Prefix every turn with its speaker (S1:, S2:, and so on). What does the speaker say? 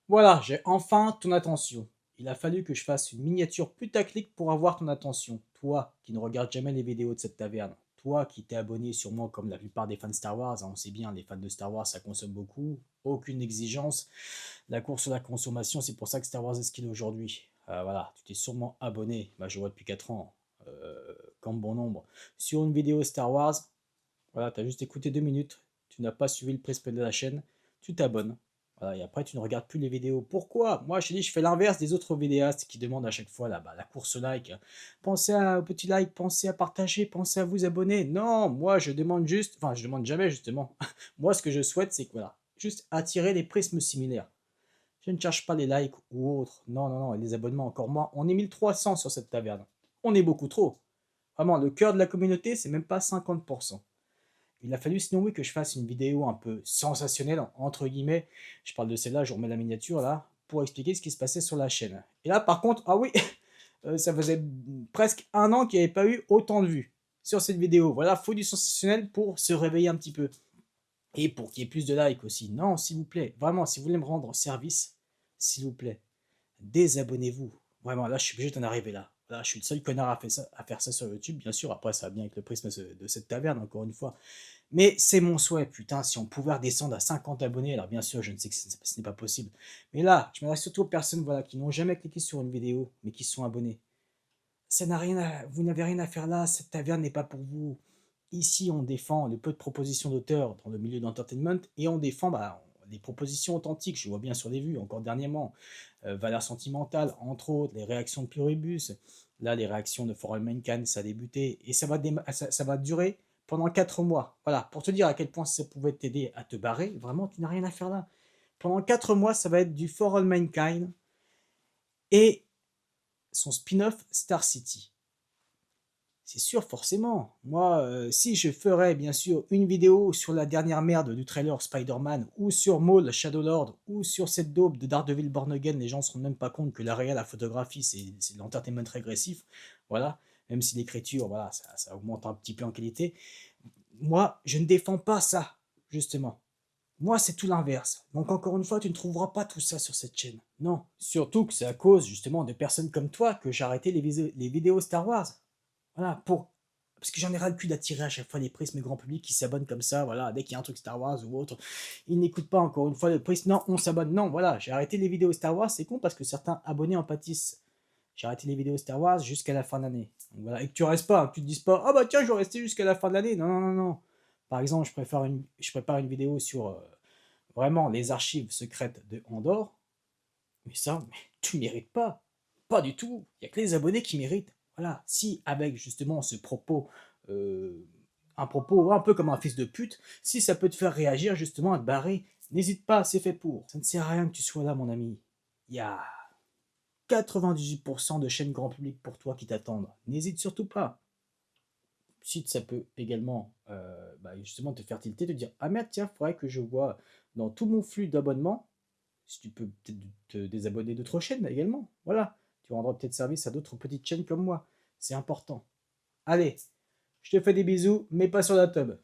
S1: Voilà, j'ai enfin ton attention. Il a fallu que je fasse une miniature putaclic pour avoir ton attention. Toi qui ne regardes jamais les vidéos de cette taverne. Toi qui t'es abonné sûrement comme la plupart des fans de Star Wars. Hein, on sait bien, les fans de Star Wars, ça consomme beaucoup. Aucune exigence. La course sur la consommation, c'est pour ça que Star Wars est ce qu'il est aujourd'hui. Voilà, tu t'es sûrement abonné, bah, je vois depuis 4 ans, comme bon nombre, sur une vidéo Star Wars. Voilà, tu as juste écouté 2 minutes, tu n'as pas suivi le press-play de la chaîne, tu t'abonnes. Voilà, et après, tu ne regardes plus les vidéos. Pourquoi? Moi, je te dis, je fais l'inverse des autres vidéastes qui demandent à chaque fois là, bah, la course au like. Pensez au petit like, pensez à partager, pensez à vous abonner. Non, moi, je demande juste, enfin, je demande jamais justement. Moi, ce que je souhaite, c'est que voilà, juste attirer les prismes similaires. Je ne cherche pas les likes ou autres. Non, non, non, et les abonnements encore moins. On est 1300 sur cette taverne. On est beaucoup trop. Vraiment, le cœur de la communauté, c'est même pas 50%. Il a fallu sinon oui que je fasse une vidéo un peu sensationnelle, entre guillemets. Je parle de celle-là, je remets la miniature là, pour expliquer ce qui se passait sur la chaîne. Et là par contre, ah oui, ça faisait presque un an qu'il n'y avait pas eu autant de vues sur cette vidéo. Voilà, faut du sensationnel pour se réveiller un petit peu. Et pour qu'il y ait plus de likes aussi. Non, s'il vous plaît, vraiment, si vous voulez me rendre service, s'il vous plaît, désabonnez-vous. Vraiment, là, je suis obligé d'en arriver là. Là, je suis le seul connard à faire ça sur YouTube, bien sûr. Après, ça va bien avec le prisme de cette taverne, encore une fois. Mais c'est mon souhait, putain, si on pouvait redescendre à 50 abonnés, alors bien sûr, je ne sais que ce n'est pas possible. Mais là, je m'adresse surtout aux personnes voilà, qui n'ont jamais cliqué sur une vidéo, mais qui sont abonnés. Ça n'a rien à, vous n'avez rien à faire là, cette taverne n'est pas pour vous. Ici, on défend le peu de propositions d'auteurs dans le milieu d'entertainment et on défend les propositions authentiques. Je vois bien sur les vues, encore dernièrement. Valeurs sentimentales, entre autres, les réactions de Pluribus. Là, les réactions de For All Mankind, ça a débuté et ça va durer pendant 4 mois. Voilà, pour te dire à quel point ça pouvait t'aider à te barrer, vraiment, tu n'as rien à faire là. Pendant 4 mois, ça va être du For All Mankind et son spin-off Star City. C'est sûr, forcément. Moi, si je ferais bien sûr une vidéo sur la dernière merde du trailer Spider-Man, ou sur Maul Shadowlord, ou sur cette daube de Daredevil Born Again, les gens ne se rendent même pas compte que la réelle, la photographie, c'est de l'entertainment régressif. Voilà. Même si l'écriture, voilà, ça augmente un petit peu en qualité. Moi, je ne défends pas ça, justement. Moi, c'est tout l'inverse. Donc, encore une fois, tu ne trouveras pas tout ça sur cette chaîne. Non. Surtout que c'est à cause, justement, de personnes comme toi que j'ai arrêté les vidéos Star Wars. Voilà, parce que j'en ai ras le cul d'attirer à chaque fois les prismes grand public qui s'abonnent comme ça, voilà, dès qu'il y a un truc Star Wars ou autre, ils n'écoutent pas encore une fois le prisme, non, on s'abonne, non, voilà, j'ai arrêté les vidéos Star Wars, c'est con parce que certains abonnés en pâtissent. J'ai arrêté les vidéos Star Wars jusqu'à la fin de l'année. Voilà, et que tu restes pas, que tu te dises pas, ah bah tiens, je vais rester jusqu'à la fin de l'année, non, non, non, non. Par exemple, je prépare une vidéo sur vraiment les archives secrètes de Andorre, mais ça, mais tu ne mérites pas. Pas du tout. Il n'y a que les abonnés qui méritent. Voilà. Si avec justement ce propos, euh, un propos un peu comme un fils de pute, si ça peut te faire réagir justement à te barrer, n'hésite pas, c'est fait pour. Ça ne sert à rien que tu sois là, mon ami. Il y a 98% de chaînes grand public pour toi qui t'attendent. N'hésite surtout pas. Si ça peut également justement te faire tilter, te dire ah merde, tiens, il faudrait que je vois dans tout mon flux d'abonnements si tu peux peut-être te désabonner d'autres chaînes également. Voilà, tu rendras peut-être service à d'autres petites chaînes comme moi. C'est important. Allez, je te fais des bisous, mais pas sur la tub.